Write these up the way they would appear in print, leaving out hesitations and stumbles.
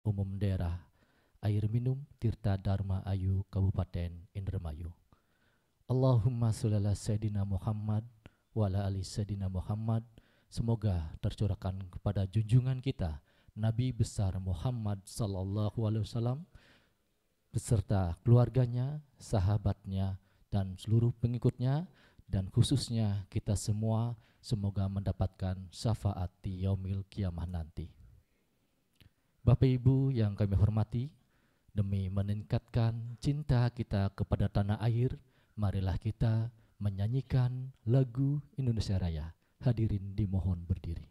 Umum Daerah Air Minum Tirta Dharma Ayu Kabupaten Indramayu. Allahumma sholli ala Sayyidina Muhammad wa ala ali Sayyidina Muhammad. Semoga tercurahkan kepada junjungan kita Nabi besar Muhammad sallallahu alaihi wasallam beserta keluarganya, sahabatnya, dan seluruh pengikutnya, dan khususnya kita semua semoga mendapatkan syafaat di yaumil kiamah nanti. Bapak Ibu yang kami hormati, demi meningkatkan cinta kita kepada tanah air, marilah kita menyanyikan lagu Indonesia Raya. Hadirin dimohon berdiri.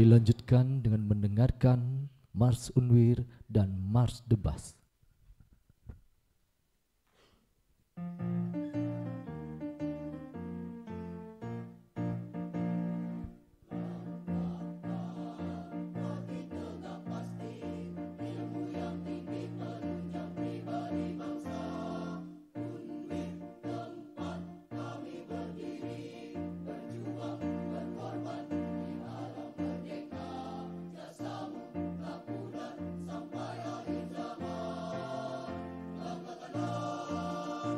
Dilanjutkan dengan mendengarkan Mars Unwir dan Mars Debas. Sampai akhir zaman, langkah kanan,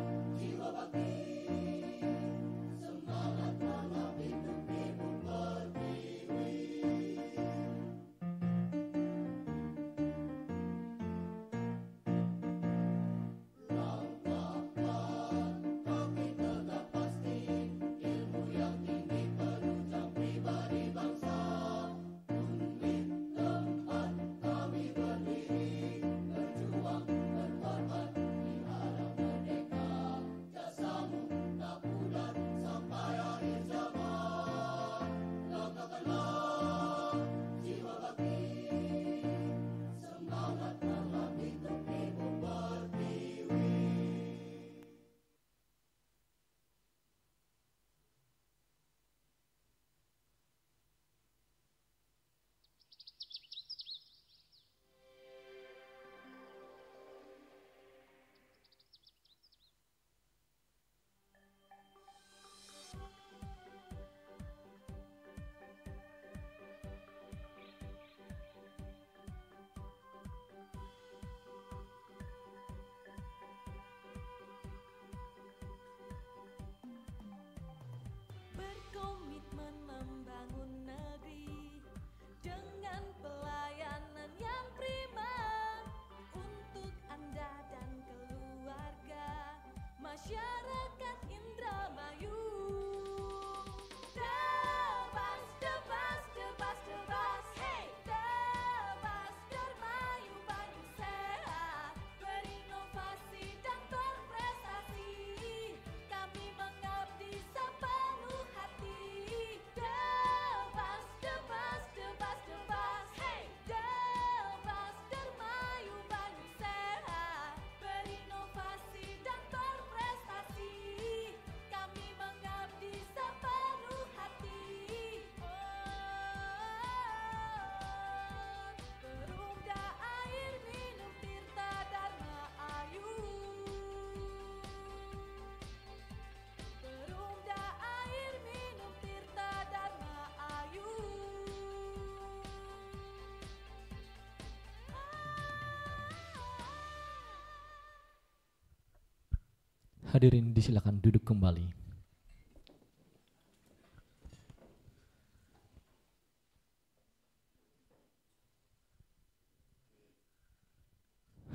Hadirin disilakan duduk kembali.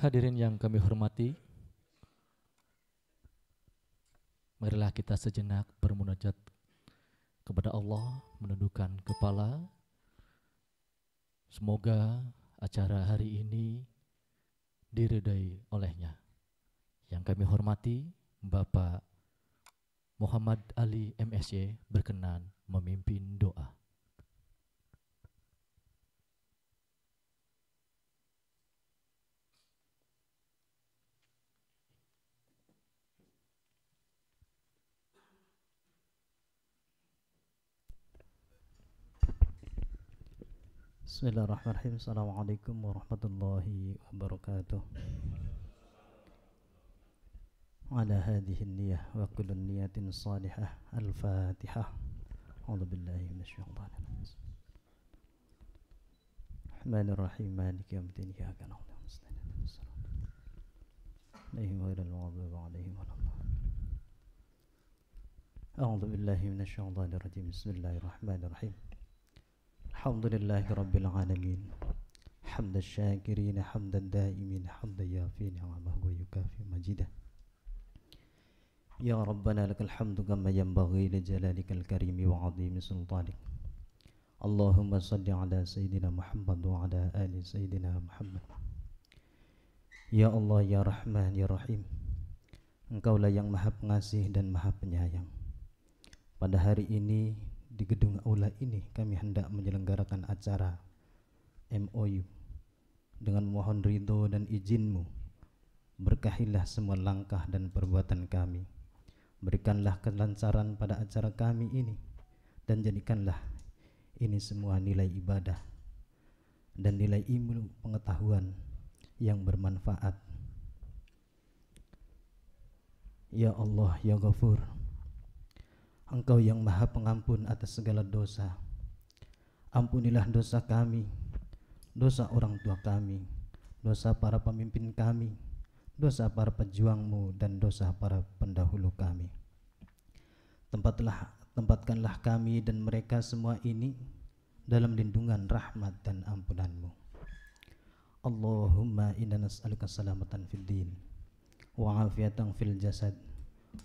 Hadirin yang kami hormati, marilah kita sejenak bermunajat kepada Allah, menundukkan kepala. Semoga acara hari ini diridai olehnya. Yang kami hormati, Bapak Muhammad Ali MSy berkenan memimpin doa. Bismillahirrahmanirrahim. Assalamualaikum warahmatullahi wabarakatuh. Ala hadhihi niyyah wa kullu niyatin salihah. Al-Fatihah. A'udzu billahi minasyaitonir rajim. Rahmanir-Rahim. Maliki yaumiddin. Iyyaka na'budu wa iyyaka nasta'in. Alaihim ghairil maghdubi 'alaihim waladdallin. A'udzu billahi minasyaitonir rajim. Bismillahirrahmanirrahim. Alhamdulillahi rabbil alamin. Hamdan syakirin, hamdan daimin, hamdan yafin, ni'amahu wa yukafi majidah. Ya Rabbana lakal hamdu kama yanbaghi li jalalikal karimi wa 'azimi sultanik. Allahumma salli ala sayyidina Muhammad wa ala ali sayyidina Muhammad. Ya Allah, ya Rahman, ya Rahim, Engkaulah yang maha pengasih dan maha penyayang. Pada hari ini di gedung aula ini kami hendak menyelenggarakan acara MOU. Dengan mohon ridho dan izinmu, berkahilah semua langkah dan perbuatan kami. Berikanlah kelancaran pada acara kami ini, dan jadikanlah ini semua nilai ibadah dan nilai ilmu pengetahuan yang bermanfaat. Ya Allah, ya Ghafur, Engkau yang maha pengampun atas segala dosa. Ampunilah dosa kami, dosa orang tua kami, dosa para pemimpin kami, dosa para pejuangmu, dan dosa para pendahulu kami. Tempatkanlah kami dan mereka semua ini dalam lindungan rahmat dan ampunanmu. Allahumma inna nas'aluka salamatan fid din, wa afiatan fil jasad,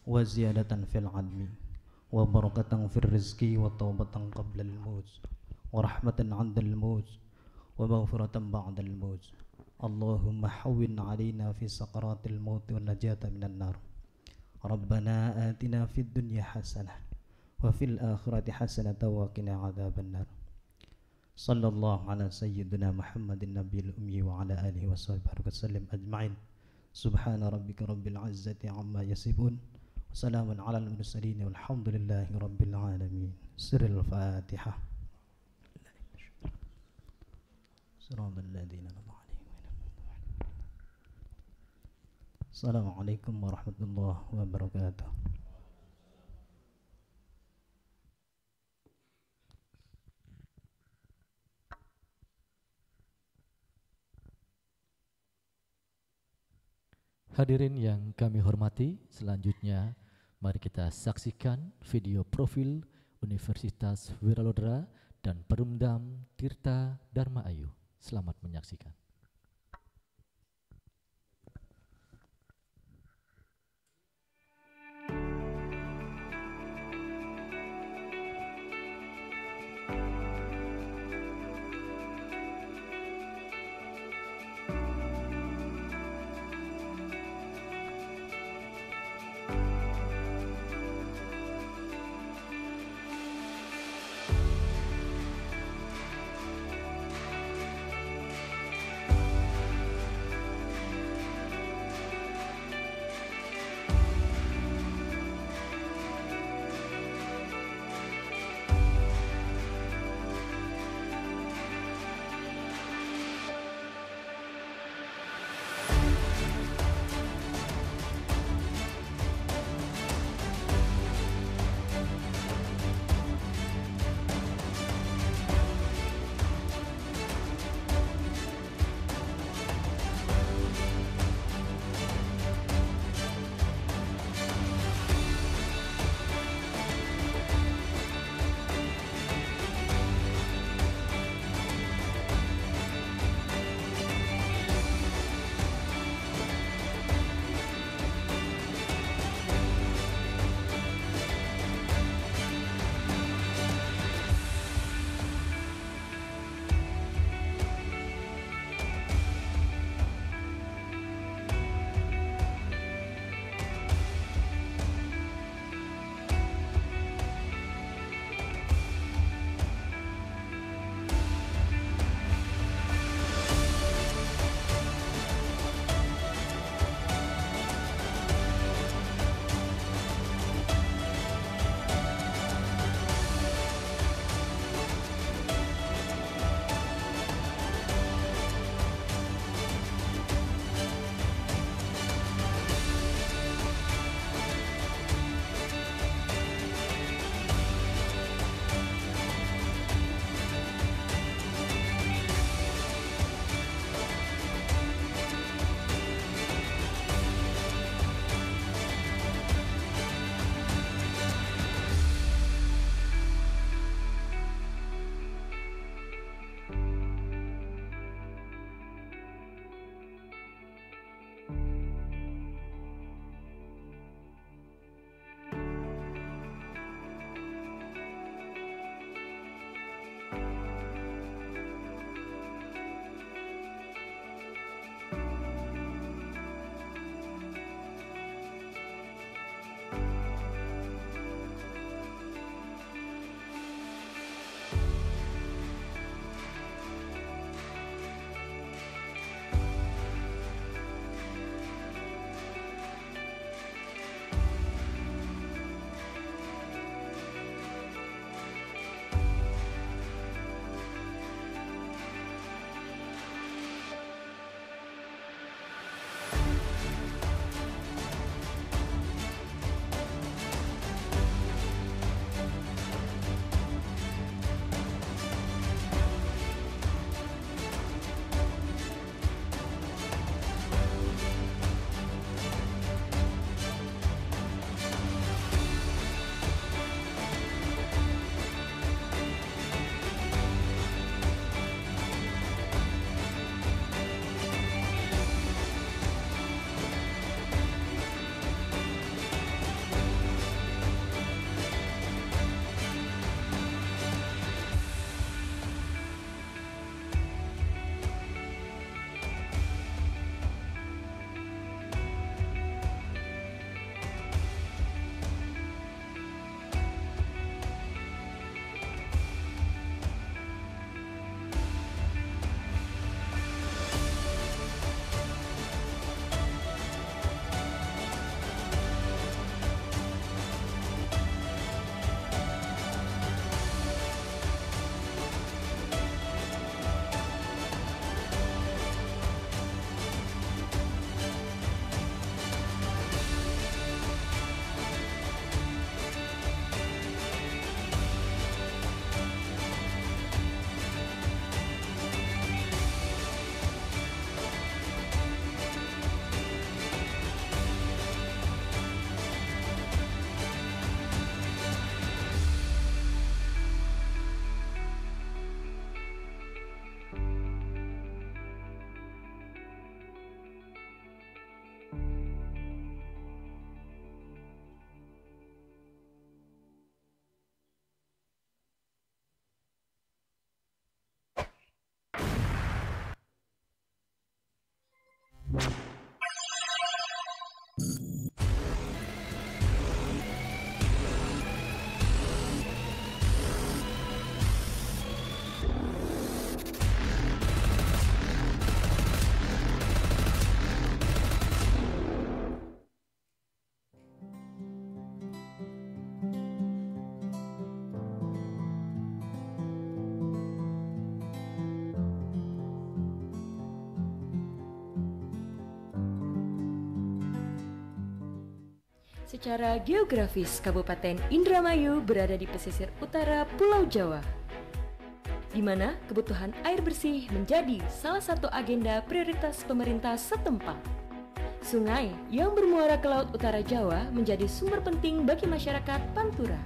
wa ziyadatan fil ilmi, wa barakatan fil rizqi, wa taubatan qabla al-maut, wa rahmatan 'inda al-maut, wa maghfiratan ba'da al-maut. Allahumma hawwin 'alaina fi sakaratil maut wa najata minan nar. Rabbana atina fid dunya hasanah wa fil akhirati hasanah wa qina 'adzaban nar. Sallallahu ala sayyidina Muhammadin nabiyil ummi wa ala alihi wa sahbihi wasallam ajma'in. Subhana rabbika rabbil izzati amma yasifun. Salamun alal mursalin walhamdulillahi rabbil alamin. Sirrul Fatihah. Siratal ladzina an'amta 'alaihim. Assalamualaikum warahmatullahi wabarakatuh. Hadirin yang kami hormati, selanjutnya mari kita saksikan video profil Universitas Wiralodra dan Perumdam Tirta Dharma Ayu. Selamat menyaksikan. Secara geografis, Kabupaten Indramayu berada di pesisir utara Pulau Jawa, di mana kebutuhan air bersih menjadi salah satu agenda prioritas pemerintah setempat. Sungai yang bermuara ke Laut Utara Jawa menjadi sumber penting bagi masyarakat Pantura.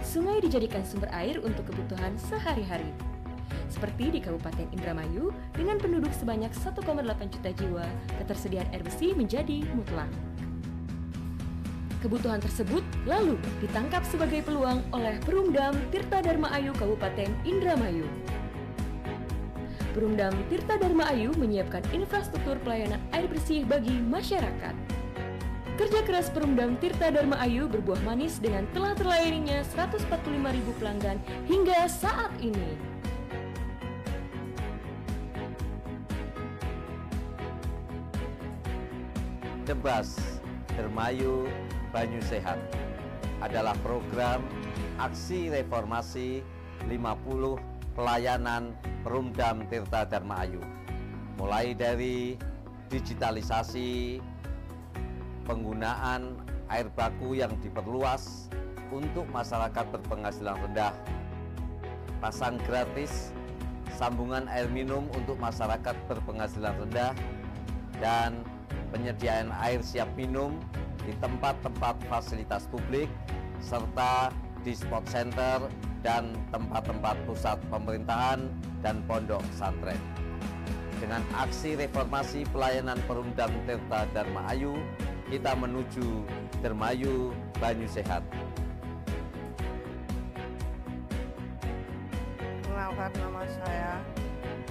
Sungai dijadikan sumber air untuk kebutuhan sehari-hari. Seperti di Kabupaten Indramayu, dengan penduduk sebanyak 1,8 juta jiwa, ketersediaan air bersih menjadi mutlak. Kebutuhan tersebut lalu ditangkap sebagai peluang oleh Perumdam Tirta Dharma Ayu Kabupaten Indramayu. Perumdam Tirta Dharma Ayu menyiapkan infrastruktur pelayanan air bersih bagi masyarakat. Kerja keras Perumdam Tirta Dharma Ayu berbuah manis dengan telah terlayaninya 145.000 pelanggan hingga saat ini. Debas Dermayu Banyu Sehat adalah program aksi reformasi 50 pelayanan Perumdam Tirta Dharma Ayu, mulai dari digitalisasi, penggunaan air baku yang diperluas untuk masyarakat berpenghasilan rendah, pasang gratis sambungan air minum untuk masyarakat berpenghasilan rendah, dan penyediaan air siap minum di tempat-tempat fasilitas publik, serta di spot center dan tempat-tempat pusat pemerintahan dan pondok pesantren. Dengan aksi reformasi pelayanan Perumdam Tirta Dharma Ayu, kita menuju Dermayu Banyu Sehat. Kenalkan, nama saya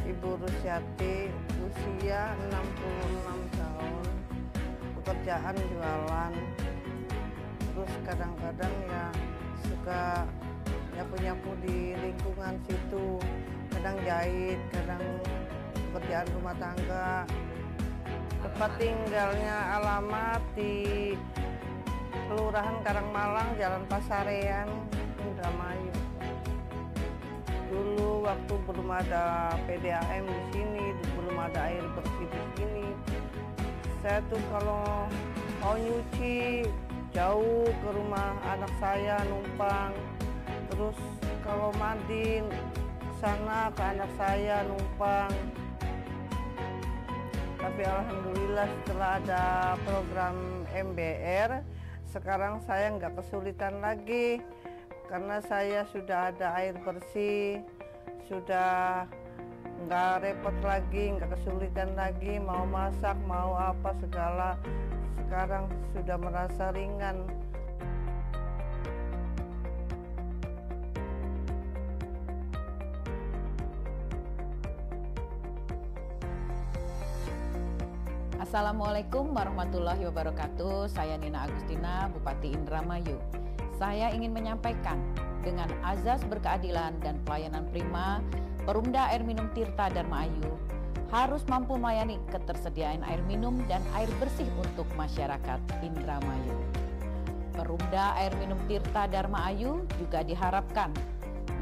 Ibu Rusyati, usia 66 tahun, pekerjaan jualan, terus kadang-kadang ya suka nyapu-nyapu di lingkungan situ, kadang jahit, kadang pekerjaan rumah tangga. Tempat tinggalnya alamat di Kelurahan Karangmalang, Jalan Pasarean, Indramayu. Dulu waktu belum ada PDAM di sini, belum ada air bersih di sini, saya tuh kalau mau nyuci jauh ke rumah anak saya numpang, terus kalau mandi sana ke anak saya numpang. Tapi alhamdulillah setelah ada program MBR, sekarang saya nggak kesulitan lagi karena saya sudah ada air bersih, sudah nggak repot lagi, nggak kesulitan lagi, mau masak, mau apa segala, sekarang sudah merasa ringan. Assalamualaikum warahmatullahi wabarakatuh. Saya Nina Agustina, Bupati Indramayu. Saya ingin menyampaikan dengan azas berkeadilan dan pelayanan prima, Perumda Air Minum Tirta Dharma Ayu harus mampu melayani ketersediaan air minum dan air bersih untuk masyarakat Indramayu. Perumda Air Minum Tirta Dharma Ayu juga diharapkan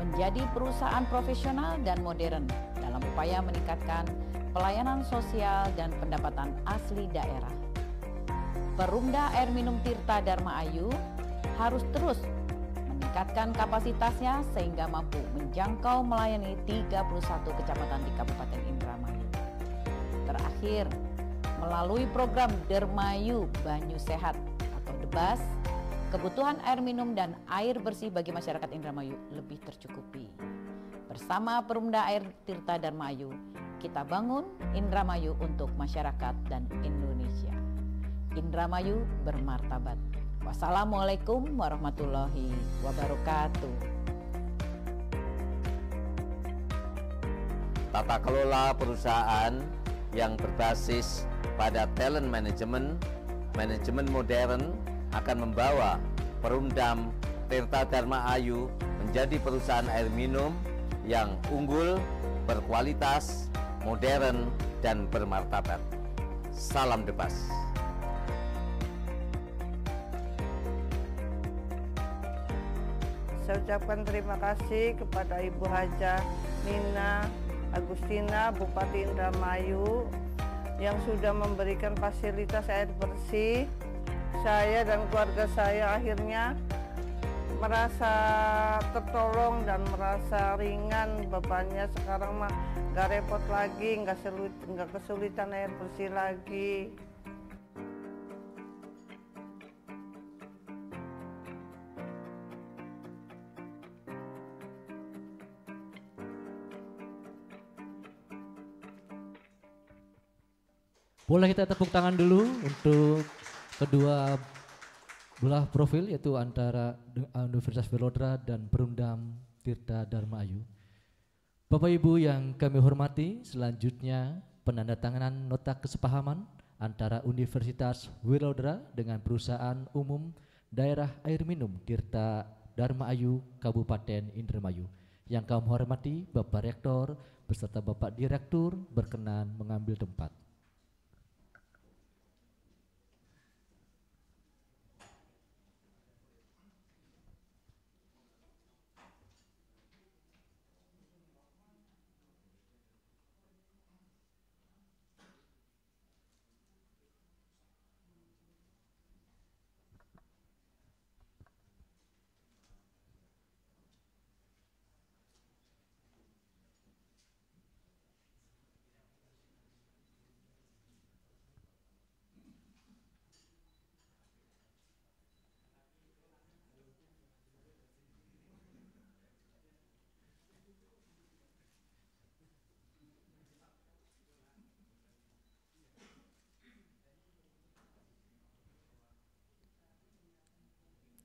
menjadi perusahaan profesional dan modern dalam upaya meningkatkan pelayanan sosial dan pendapatan asli daerah. Perumda Air Minum Tirta Dharma Ayu harus terus meningkatkan kapasitasnya sehingga mampu menjangkau melayani 31 kecamatan di Kabupaten Indramayu. Terakhir, melalui program Dermayu Banyu Sehat atau DEBAS, kebutuhan air minum dan air bersih bagi masyarakat Indramayu lebih tercukupi. Bersama Perumda Air Tirta Dharma Ayu, kita bangun Indramayu untuk masyarakat dan Indonesia. Indramayu bermartabat. Wassalamualaikum warahmatullahi wabarakatuh. Tata kelola perusahaan yang berbasis pada talent management, manajemen modern akan membawa Perumdam Tirta Dharma Ayu menjadi perusahaan air minum yang unggul, berkualitas, modern, dan bermartabat. Salam Debas. Saya ucapkan terima kasih kepada Ibu Hajah Nina Agustina, Bupati Indramayu, yang sudah memberikan fasilitas air bersih saya dan keluarga saya akhirnya merasa tertolong dan merasa ringan bebannya. Sekarang mah nggak repot lagi, nggak kesulitan air bersih lagi. Boleh kita tepuk tangan dulu untuk kedua belah profil, yaitu antara Universitas Velodra dan Perumdam Tirta Dharma Ayu. Bapak Ibu yang kami hormati, selanjutnya penandatanganan nota kesepahaman antara Universitas Velodra dengan Perusahaan Umum Daerah Air Minum Tirta Dharma Ayu Kabupaten Indramayu. Yang kami hormati Bapak Rektor beserta Bapak Direktur berkenan mengambil tempat.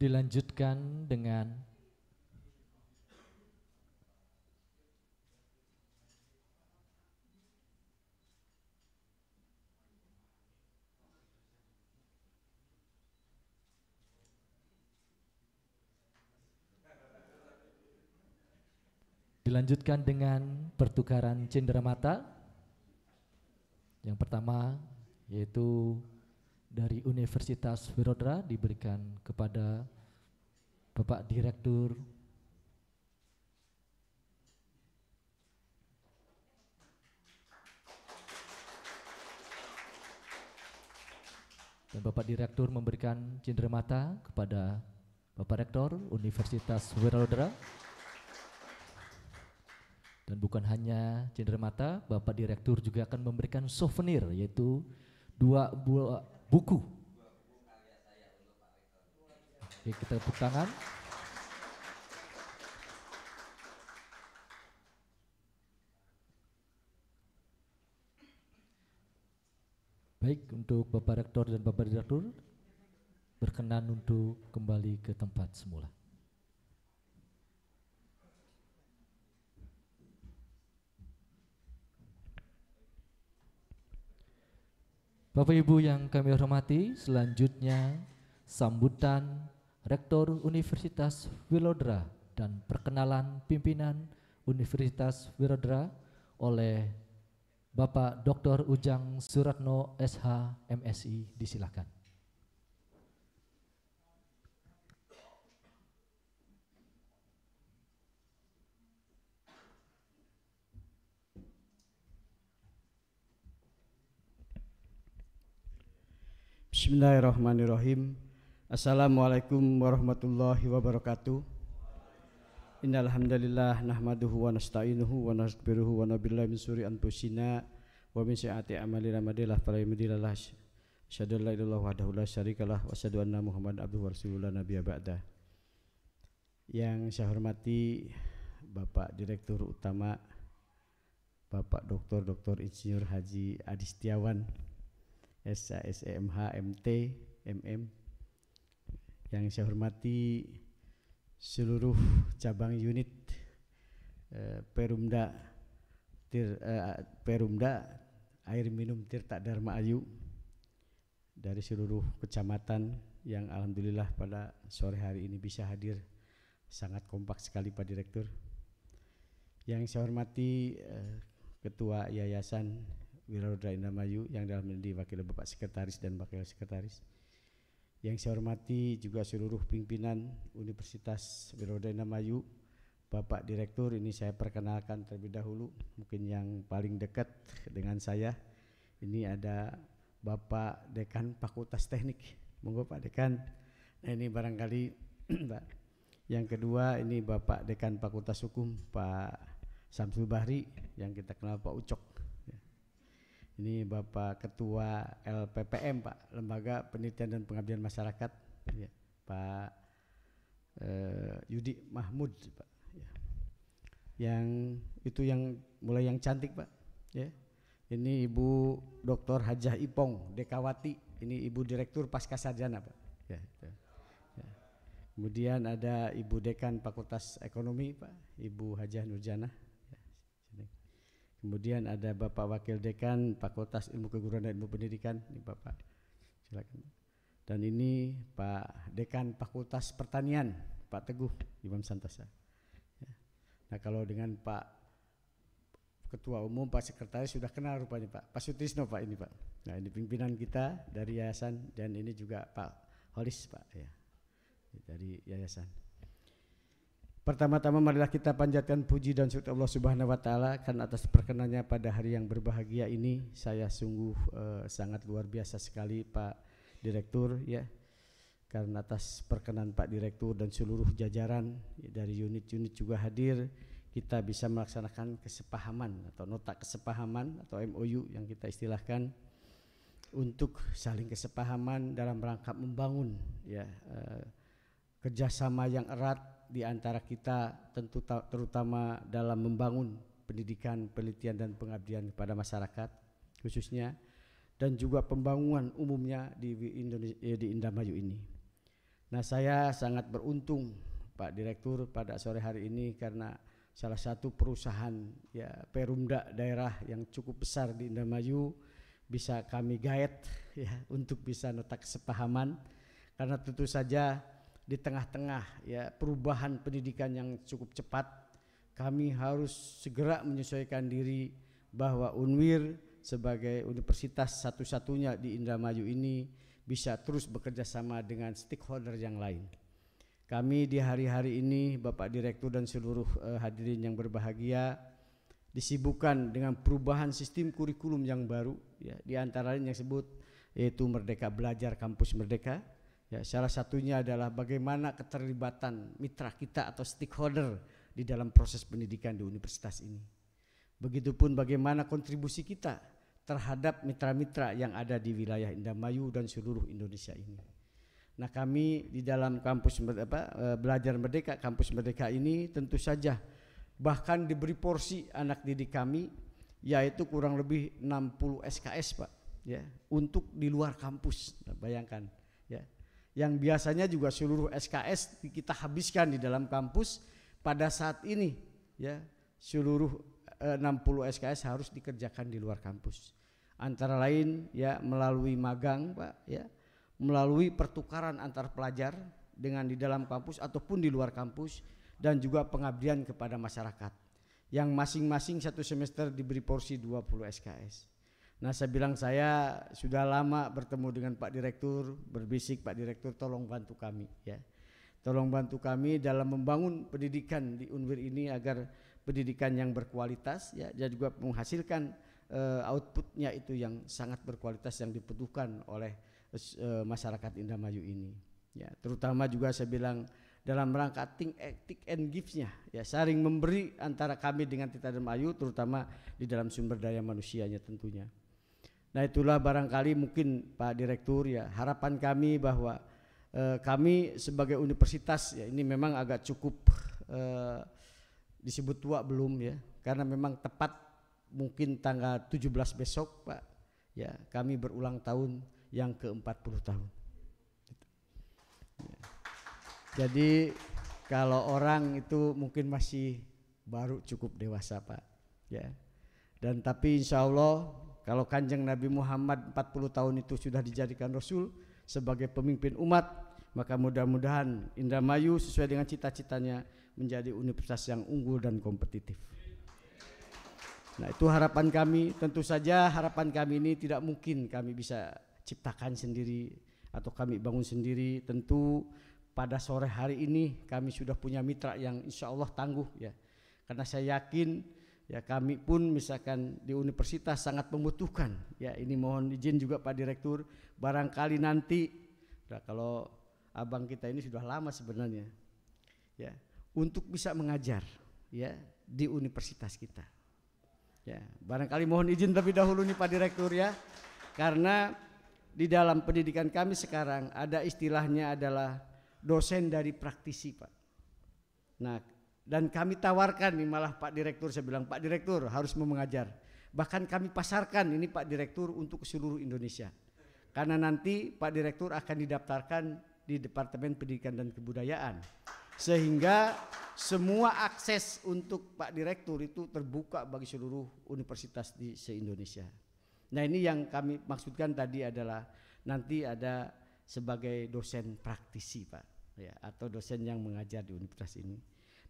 Dilanjutkan dengan pertukaran cenderamata. Yang pertama yaitu dari Universitas Velodra diberikan kepada Bapak Direktur dan Bapak Direktur memberikan cenderamata kepada Bapak Rektor Universitas Velodra. Dan bukan hanya cenderamata, Bapak Direktur juga akan memberikan souvenir, yaitu 2 buah buku. Oke, kita tepuk tangan. Baik, untuk Bapak Rektor dan Bapak Direktur berkenan untuk kembali ke tempat semula. Bapak Ibu yang kami hormati, selanjutnya sambutan Rektor Universitas Velodra dan perkenalan pimpinan Universitas Velodra oleh Bapak Dr. Ujang Suratno SH MSI, disilakan. Bismillahirrahmanirrahim. Assalamualaikum warahmatullahi wabarakatuh. Innal hamdalillah nahmaduhu wa nasta'inuhu wa nastaghfiruhu wa nabillahi min syururi anfusina wa min sayyiati a'malina madillah fala mudhillalah. Asyhadu an la ilaha illallah wahdahu la syarikalah wa asyhadu anna Muhammadan abduhu wa rasuluhu la nabiyya ba'da. Yang saya hormati Bapak Direktur Utama Bapak Dr. Insinyur Haji Adi Setiawan SHSEMH MT MM. Yang saya hormati seluruh cabang unit Perumda Air Minum Tirta Dharma Ayu dari seluruh kecamatan yang alhamdulillah pada sore hari ini bisa hadir, sangat kompak sekali Pak Direktur. Yang saya hormati Ketua Yayasan Velodra Indramayu yang dalam ini diwakili Bapak Sekretaris dan Wakil Sekretaris. Yang saya hormati juga seluruh pimpinan Universitas Velodra Indramayu, Bapak Direktur. Ini saya perkenalkan terlebih dahulu, mungkin yang paling dekat dengan saya ini ada Bapak Dekan Fakultas Teknik Monggo Pak Dekan. Nah ini barangkali Pak. Yang kedua ini Bapak Dekan Fakultas Hukum Pak Samsul Bahri yang kita kenal Pak Ucok. Ini Bapak Ketua LPPM Pak, Lembaga Penelitian dan Pengabdian Masyarakat, ya, Pak Yudi Mahmud Pak. Ya. Yang itu yang mulai yang cantik Pak. Ya. Ini Ibu Dr. Hajah Ipong Dekawati, ini Ibu Direktur Pascasarjana Pak. Ya, ya. Kemudian ada Ibu Dekan Fakultas Ekonomi Pak, Ibu Hajah Nurjana. Ya, kemudian ada Bapak Wakil Dekan Fakultas Ilmu Keguruan dan Ilmu Pendidikan, ini Bapak. Silakan. Dan ini Pak Dekan Fakultas Pertanian, Pak Teguh Imam Santosa. Ya. Nah kalau dengan Pak Ketua Umum, Pak Sekretaris sudah kenal rupanya Pak Sutrisno Pak ini Pak. Nah ini pimpinan kita dari yayasan dan ini juga Pak Holis Pak ya. Dari yayasan. Pertama-tama marilah kita panjatkan puji dan syukur Allah Subhanahu wa taala karena atas perkenannya pada hari yang berbahagia ini. Saya sungguh sangat luar biasa sekali Pak Direktur ya. Karena atas perkenan Pak Direktur dan seluruh jajaran dari unit-unit juga hadir, kita bisa melaksanakan kesepahaman atau nota kesepahaman atau MOU yang kita istilahkan untuk saling kesepahaman dalam rangka membangun ya kerjasama yang erat di antara kita tentu terutama dalam membangun pendidikan, penelitian dan pengabdian kepada masyarakat khususnya dan juga pembangunan umumnya di Indramayu ini. Nah saya sangat beruntung Pak Direktur pada sore hari ini karena salah satu perusahaan ya Perumda daerah yang cukup besar di Indramayu bisa kami gaet ya untuk bisa nota kesepahaman karena tentu saja di tengah-tengah ya perubahan pendidikan yang cukup cepat kami harus segera menyesuaikan diri bahwa UNWIR sebagai universitas satu-satunya di Indramayu ini bisa terus bekerja sama dengan stakeholder yang lain. Kami di hari-hari ini Bapak Direktur dan seluruh hadirin yang berbahagia disibukkan dengan perubahan sistem kurikulum yang baru ya, di antara lain yang disebut yaitu Merdeka Belajar Kampus Merdeka. Ya, salah satunya adalah bagaimana keterlibatan mitra kita atau stakeholder di dalam proses pendidikan di universitas ini. Begitupun bagaimana kontribusi kita terhadap mitra-mitra yang ada di wilayah Indramayu dan seluruh Indonesia ini. Nah kami di dalam kampus Belajar Merdeka, Kampus Merdeka ini tentu saja bahkan diberi porsi anak didik kami yaitu kurang lebih 60 SKS Pak ya untuk di luar kampus. Nah, bayangkan ya. Yang biasanya juga seluruh SKS kita habiskan di dalam kampus pada saat ini ya seluruh 60 SKS harus dikerjakan di luar kampus antara lain ya melalui magang Pak ya melalui pertukaran antar pelajar dengan di dalam kampus ataupun di luar kampus dan juga pengabdian kepada masyarakat yang masing-masing satu semester diberi porsi 20 SKS. Nah saya bilang saya sudah lama bertemu dengan Pak Direktur, berbisik Pak Direktur tolong bantu kami ya. Tolong bantu kami dalam membangun pendidikan di UNWIR ini agar pendidikan yang berkualitas ya dan juga menghasilkan outputnya itu yang sangat berkualitas yang dibutuhkan oleh masyarakat Indramayu ini. Ya, terutama juga saya bilang dalam rangka take and give-nya ya saling memberi antara kami dengan Tirta Dharma Ayu terutama di dalam sumber daya manusianya tentunya. Nah itulah barangkali mungkin Pak Direktur ya harapan kami bahwa kami sebagai universitas ya ini memang agak cukup disebut tua belum ya karena memang tepat mungkin tanggal 17 besok Pak ya kami berulang tahun yang ke-40 tahun. Ya. Jadi kalau orang itu mungkin masih baru cukup dewasa Pak ya dan tapi insya Allah kalau Kanjeng Nabi Muhammad 40 tahun itu sudah dijadikan Rasul sebagai pemimpin umat, maka mudah-mudahan Indramayu sesuai dengan cita-citanya menjadi universitas yang unggul dan kompetitif. Nah itu harapan kami, tentu saja harapan kami ini tidak mungkin kami bisa ciptakan sendiri atau kami bangun sendiri. Tentu pada sore hari ini kami sudah punya mitra yang insya Allah tangguh ya. Karena saya yakin ya kami pun misalkan di universitas sangat membutuhkan ya ini mohon izin juga Pak Direktur barangkali nanti Nah, kalau abang kita ini sudah lama sebenarnya, ya, untuk bisa mengajar, ya, di universitas kita. Ya, barangkali mohon izin terlebih dahulu nih Pak Direktur ya, karena di dalam pendidikan kami sekarang ada istilahnya adalah dosen dari praktisi, Pak. Nah, dan kami tawarkan nih, malah Pak Direktur, saya bilang Pak Direktur harus mau mengajar. Bahkan kami pasarkan ini Pak Direktur untuk seluruh Indonesia. Karena nanti Pak Direktur akan didaftarkan di Departemen Pendidikan dan Kebudayaan. Sehingga semua akses untuk Pak Direktur itu terbuka bagi seluruh universitas di se-Indonesia. Nah, ini yang kami maksudkan tadi adalah nanti ada sebagai dosen praktisi, Pak, ya, atau dosen yang mengajar di universitas ini.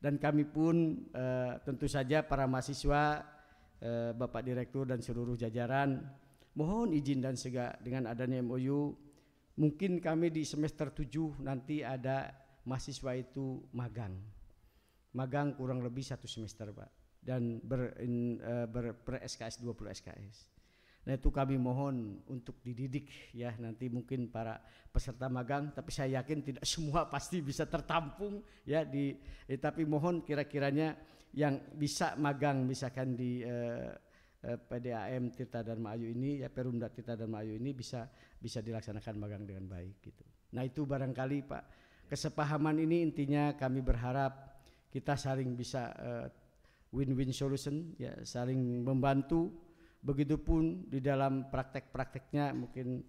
Dan kami pun tentu saja para mahasiswa, Bapak Direktur dan seluruh jajaran mohon izin dan segala dengan adanya MOU, mungkin kami di semester 7 nanti ada mahasiswa itu magang kurang lebih 1 semester, Pak, dan ber SKS 20 SKS. Nah, itu kami mohon untuk dididik ya, nanti mungkin para peserta magang, tapi saya yakin tidak semua pasti bisa tertampung ya tapi mohon kira-kiranya yang bisa magang misalkan di PDAM Tirta Dharma Ayu ini ya, Perumda Tirta Dharma Ayu ini bisa dilaksanakan magang dengan baik gitu. Nah, itu barangkali Pak, kesepahaman ini intinya kami berharap kita saling bisa win-win solution ya, saling membantu. Begitupun di dalam praktek-prakteknya mungkin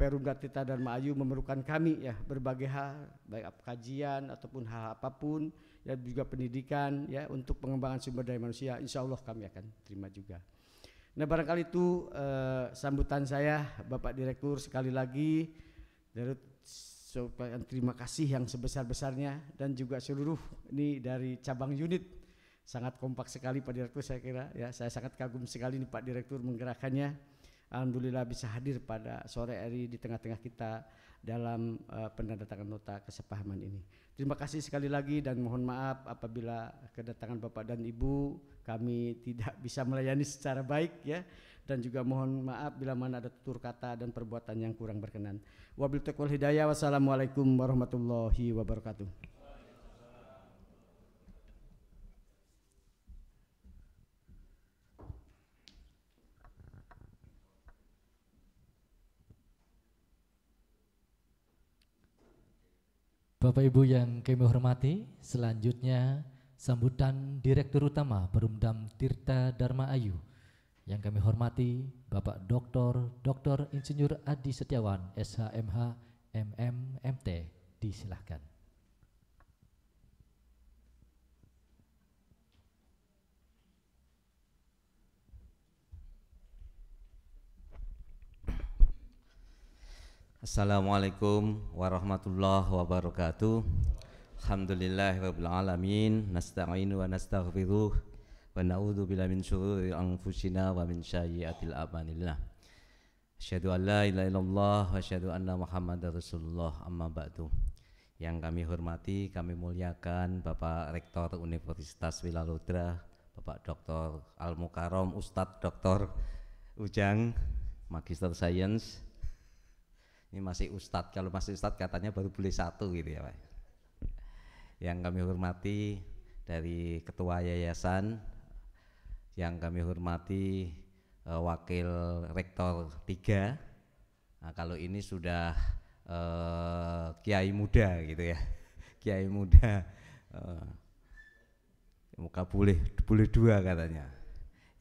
Perumda Tirta Dharma Ayu memerlukan kami ya, berbagai hal, baik kajian ataupun hal apapun ya, juga pendidikan ya, untuk pengembangan sumber daya manusia, insya Allah kami akan terima juga. Nah, barangkali itu sambutan saya Bapak Direktur. Sekali lagi terima kasih yang sebesar-besarnya, dan juga seluruh ini dari cabang unit. Sangat kompak sekali Pak Direktur, saya kira ya, saya sangat kagum sekali nih Pak Direktur menggerakkannya. Alhamdulillah bisa hadir pada sore hari di tengah-tengah kita dalam penandatanganan nota kesepahaman ini. Terima kasih sekali lagi, dan mohon maaf apabila kedatangan Bapak dan Ibu kami tidak bisa melayani secara baik ya, dan juga mohon maaf bila mana ada tutur kata dan perbuatan yang kurang berkenan. Wabil taqwal hidayah. Wassalamualaikum warahmatullahi wabarakatuh. Bapak Ibu yang kami hormati, selanjutnya sambutan Direktur Utama Perumdam Tirta Dharma Ayu. Yang kami hormati Bapak Dr. Insinyur Adi Setiawan, SHMH, MM, MT, disilahkan. Assalamualaikum warahmatullahi wabarakatuh. Alhamdulillahirabbil alamin, nasta'inu wa nastaghfiruh wa na'udzu billahi min syururi anfusina wa min sayyiatil a'malina. Asyhadu an la ilaha illallah wa asyhadu anna Muhammadar Rasulullah, amma ba'du. Yang kami hormati, kami muliakan Bapak Rektor Universitas Wilalodra, Bapak Dr. Al-Mukarram Ustadz Dr. Ujang, Magister Sains. Ini masih Ustadz, kalau masih Ustadz katanya baru boleh 1 gitu ya Pak. Yang kami hormati dari Ketua Yayasan, yang kami hormati Wakil Rektor 3. Nah, kalau ini sudah Kiai muda gitu ya, Kiai muda, muka boleh 2 katanya.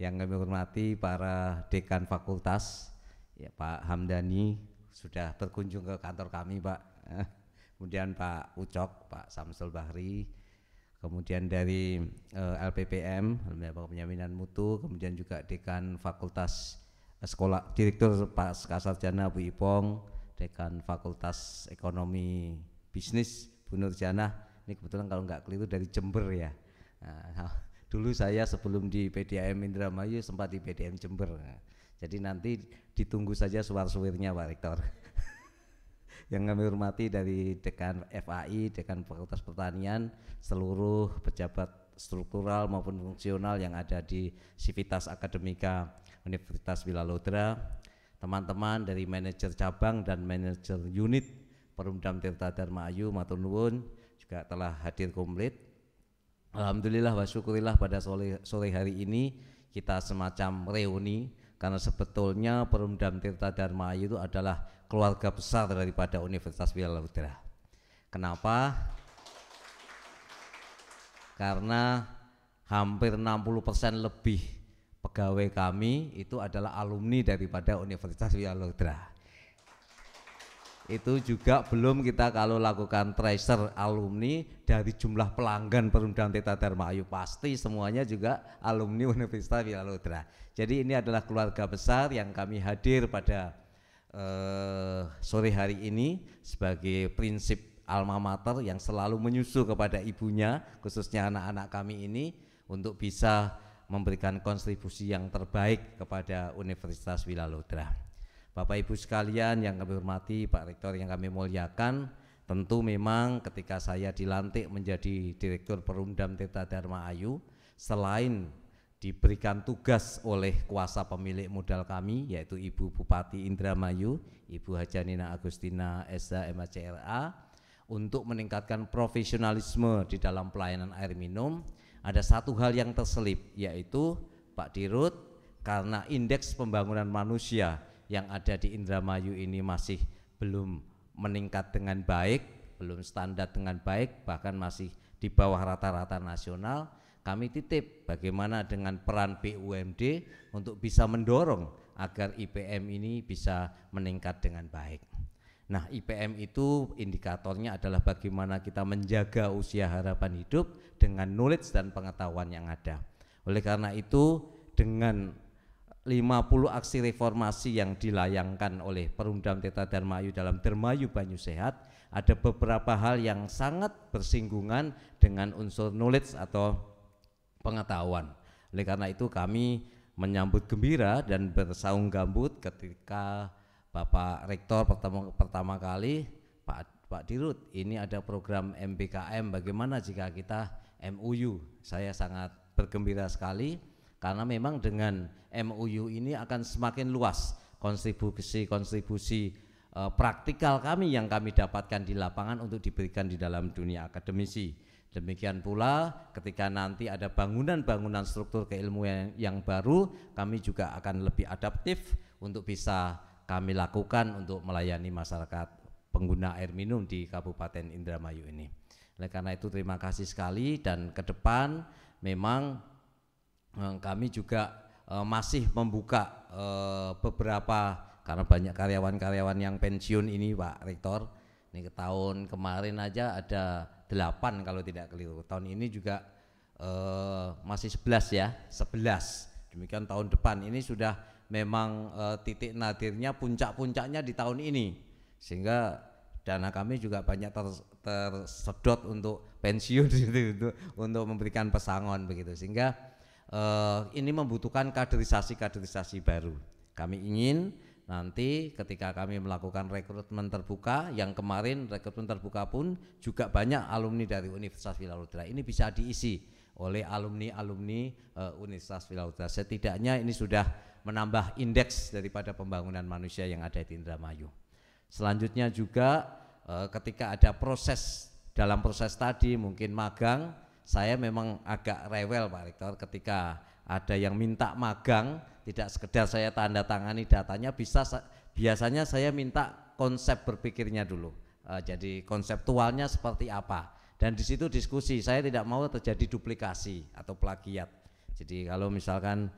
Yang kami hormati para Dekan Fakultas ya, Pak Hamdani sudah berkunjung ke kantor kami Pak, kemudian Pak Ucok, Pak Samsul Bahri, kemudian dari LPPM, Lembaga Penjaminan Mutu, kemudian juga Dekan Fakultas Sekolah, Direktur Pak Sarjana Bu Ipong, Dekan Fakultas Ekonomi Bisnis Bu Nurjana. Ini kebetulan kalau nggak keliru dari Jember ya. Nah, dulu saya sebelum di PDAM Indramayu sempat di PDAM Jember. Jadi nanti ditunggu saja suar-suirnya Pak Rektor. Yang kami hormati dari Dekan FAI, Dekan Fakultas Pertanian, seluruh pejabat struktural maupun fungsional yang ada di Sivitas Akademika Universitas Wilalodra, teman-teman dari manajer cabang dan manajer unit Perumdam Tirta Dharma Ayu matur nuwun juga telah hadir komplit. Alhamdulillah wa syukurillah pada sore hari ini kita semacam reuni, karena sebetulnya Perumdam Tirta Dharma Ayu itu adalah keluarga besar daripada Universitas Wilayah. Kenapa? Karena hampir 60% lebih pegawai kami itu adalah alumni daripada Universitas Wilayah. Itu juga belum kita kalau lakukan tracer alumni dari jumlah pelanggan Perumdam Tirta Dharma Ayu, pasti semuanya juga alumni Universitas Wilayah. Jadi ini adalah keluarga besar yang kami hadir pada sore hari ini sebagai prinsip alma mater yang selalu menyusul kepada ibunya, khususnya anak-anak kami ini, untuk bisa memberikan kontribusi yang terbaik kepada Universitas Wilayah. Bapak Ibu sekalian yang kami hormati, Pak Rektor yang kami muliakan, tentu memang ketika saya dilantik menjadi Direktur Perumdam Tirta Dharma Ayu, selain diberikan tugas oleh kuasa pemilik modal kami, yaitu Ibu Bupati Indramayu, Ibu Haja Nina Agustina SH MHCRA, untuk meningkatkan profesionalisme di dalam pelayanan air minum, ada satu hal yang terselip, yaitu Pak Dirut, karena indeks pembangunan manusia yang ada di Indramayu ini masih belum meningkat dengan baik, belum standar dengan baik, bahkan masih di bawah rata-rata nasional. Kami titip bagaimana dengan peran BUMD untuk bisa mendorong agar IPM ini bisa meningkat dengan baik. Nah, IPM itu indikatornya adalah bagaimana kita menjaga usia harapan hidup dengan knowledge dan pengetahuan yang ada. Oleh karena itu, dengan 50 aksi reformasi yang dilayangkan oleh Perumdam Tirta Dharma Ayu dalam Dermayu Banyu Sehat, ada beberapa hal yang sangat bersinggungan dengan unsur knowledge atau pengetahuan. Oleh karena itu kami menyambut gembira dan bersaung gambut ketika Bapak Rektor pertama kali, Pak Dirut, ini ada program MBKM, bagaimana jika kita MUU. Saya sangat bergembira sekali, karena memang dengan MUU ini akan semakin luas kontribusi praktikal kami yang kami dapatkan di lapangan untuk diberikan di dalam dunia akademisi. Demikian pula ketika nanti ada bangunan-bangunan struktur keilmuan yang baru, kami juga akan lebih adaptif untuk bisa kami lakukan untuk melayani masyarakat pengguna air minum di Kabupaten Indramayu ini. Oleh karena itu terima kasih sekali, dan ke depan memang kami juga masih membuka beberapa, karena banyak karyawan-karyawan yang pensiun ini Pak Rektor. Ini ke tahun kemarin aja ada 8 kalau tidak keliru. Tahun ini juga masih 11 ya, 11. Demikian tahun depan ini sudah memang titik nadirnya, puncak-puncaknya di tahun ini, sehingga dana kami juga banyak tersedot untuk pensiun gitu, untuk memberikan pesangon begitu, sehingga ini membutuhkan kaderisasi baru. Kami ingin nanti ketika kami melakukan rekrutmen terbuka, yang kemarin rekrutmen terbuka pun juga banyak alumni dari Universitas Wilayah, ini bisa diisi oleh alumni Universitas Wilayah. Setidaknya ini sudah menambah indeks daripada pembangunan manusia yang ada di Indramayu. Selanjutnya juga ketika ada dalam proses tadi mungkin magang, saya memang agak rewel Pak Rektor ketika ada yang minta magang, tidak sekedar saya tanda tangani datanya, biasanya saya minta konsep berpikirnya dulu. Jadi konseptualnya seperti apa, dan di situ diskusi. Saya tidak mau terjadi duplikasi atau plagiat. Jadi kalau misalkan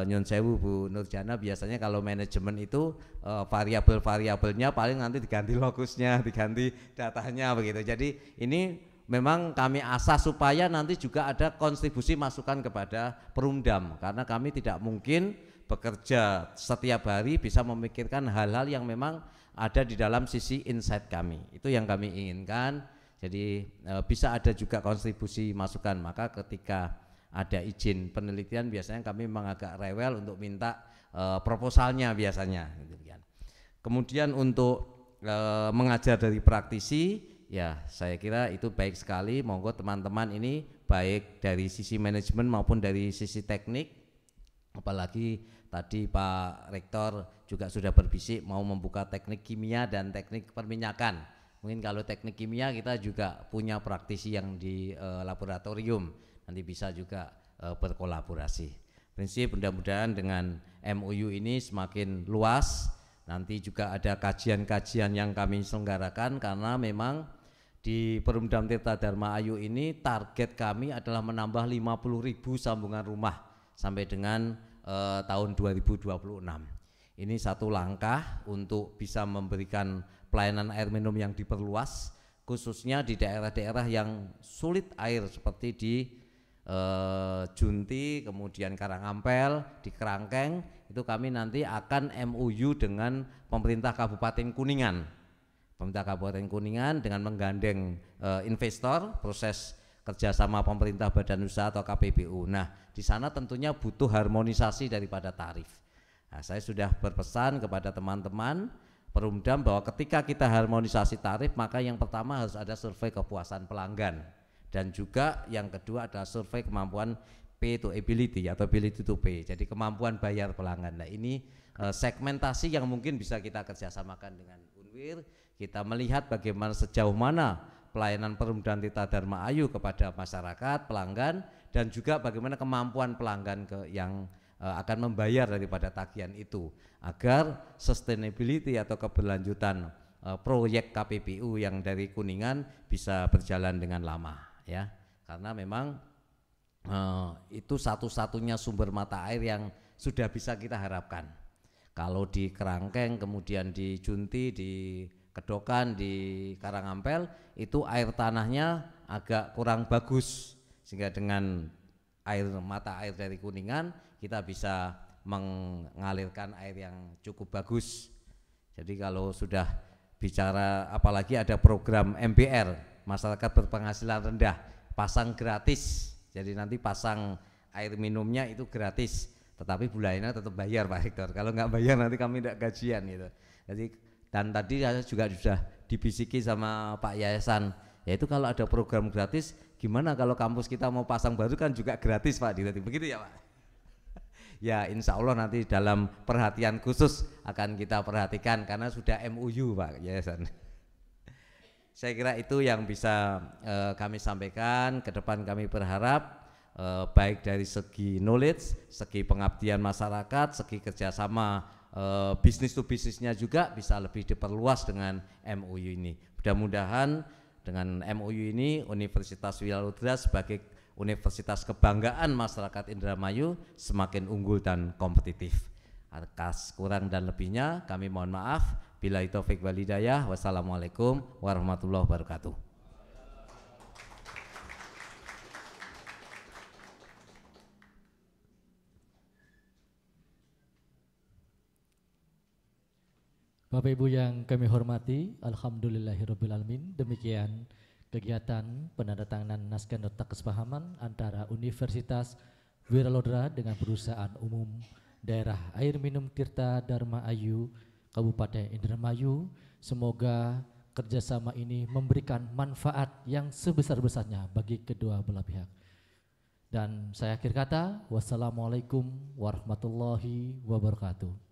Nyon Sewu Bu Nurjana, biasanya kalau manajemen itu variabel-variabelnya paling nanti diganti lokusnya, diganti datanya begitu. Jadi ini memang kami asah supaya nanti juga ada kontribusi masukan kepada Perumdam, karena kami tidak mungkin bekerja setiap hari bisa memikirkan hal-hal yang memang ada di dalam sisi insight kami. Itu yang kami inginkan. Jadi bisa ada juga kontribusi masukan. Maka ketika ada izin penelitian biasanya kami memang agak rewel untuk minta proposalnya biasanya. Kemudian untuk mengajar dari praktisi, ya saya kira itu baik sekali. Monggo teman-teman ini baik dari sisi manajemen maupun dari sisi teknik. Apalagi tadi Pak Rektor juga sudah berbisik mau membuka teknik kimia dan teknik perminyakan. Mungkin kalau teknik kimia kita juga punya praktisi yang di laboratorium, nanti bisa juga berkolaborasi. Prinsip mudah-mudahan dengan MOU ini semakin luas. Nanti juga ada kajian-kajian yang kami selenggarakan karena memang di Perumdam Tirta Dharma Ayu ini target kami adalah menambah 50.000 sambungan rumah sampai dengan tahun 2026. Ini satu langkah untuk bisa memberikan pelayanan air minum yang diperluas, khususnya di daerah-daerah yang sulit air seperti di Junti, kemudian Karangampel, di Kerangkeng. Itu kami nanti akan MOU dengan pemerintah Kabupaten Kuningan. Pemerintah Kabupaten Kuningan dengan menggandeng investor, proses kerjasama pemerintah badan usaha atau KPBU. Nah, di sana tentunya butuh harmonisasi daripada tarif. Nah, saya sudah berpesan kepada teman-teman Perumdam bahwa ketika kita harmonisasi tarif, maka yang pertama harus ada survei kepuasan pelanggan, dan juga yang kedua adalah survei kemampuan pay to ability atau ability to pay. Jadi kemampuan bayar pelanggan. Nah, ini segmentasi yang mungkin bisa kita kerjasamakan dengan Unwir. Kita melihat bagaimana sejauh mana pelayanan Perumdam Tirta Dharma Ayu kepada masyarakat, pelanggan, dan juga bagaimana kemampuan pelanggan yang akan membayar daripada tagihan itu, agar sustainability atau keberlanjutan proyek KPBU yang dari Kuningan bisa berjalan dengan lama, ya. Karena memang itu satu-satunya sumber mata air yang sudah bisa kita harapkan. Kalau di Kerangkeng, kemudian di Junti, di Kedokan, di Karangampel, itu air tanahnya agak kurang bagus, sehingga dengan mata air dari Kuningan kita bisa mengalirkan air yang cukup bagus. Jadi kalau sudah bicara, apalagi ada program MBR, masyarakat berpenghasilan rendah, pasang gratis. Jadi nanti pasang air minumnya itu gratis, tetapi bulannya tetap bayar Pak Rektor. Kalau nggak bayar nanti kami tidak gajian gitu. Jadi, dan tadi saya juga sudah dibisiki sama Pak Yayasan, yaitu kalau ada program gratis, gimana kalau kampus kita mau pasang baru kan juga gratis Pak, begitu ya Pak? Ya, insya Allah nanti dalam perhatian khusus akan kita perhatikan karena sudah MOU Pak Yayasan. Saya kira itu yang bisa kami sampaikan. Ke depan kami berharap baik dari segi knowledge, segi pengabdian masyarakat, segi kerjasama bisnis to bisnisnya juga bisa lebih diperluas dengan MOU ini. Mudah-mudahan dengan MOU ini Universitas Wilayudara sebagai universitas kebanggaan masyarakat Indramayu semakin unggul dan kompetitif. Atas kurang dan lebihnya kami mohon maaf. Billahi taufik wal hidayah. Wassalamualaikum warahmatullahi wabarakatuh. Bapak Ibu yang kami hormati, alhamdulillahirabbil alamin. Demikian kegiatan penandatanganan naskah nota kesepahaman antara Universitas Wiralodra dengan Perusahaan Umum Daerah Air Minum Tirta Dharma Ayu Kabupaten Indramayu. Semoga kerjasama ini memberikan manfaat yang sebesar-besarnya bagi kedua belah pihak. Dan saya akhir kata, wassalamualaikum warahmatullahi wabarakatuh.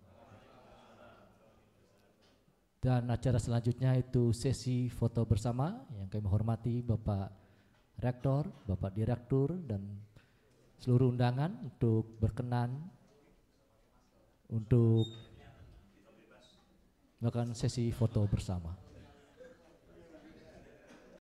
Dan acara selanjutnya itu sesi foto bersama yang kami hormati Bapak Rektor, Bapak Direktur, dan seluruh undangan untuk berkenan untuk melakukan sesi foto bersama.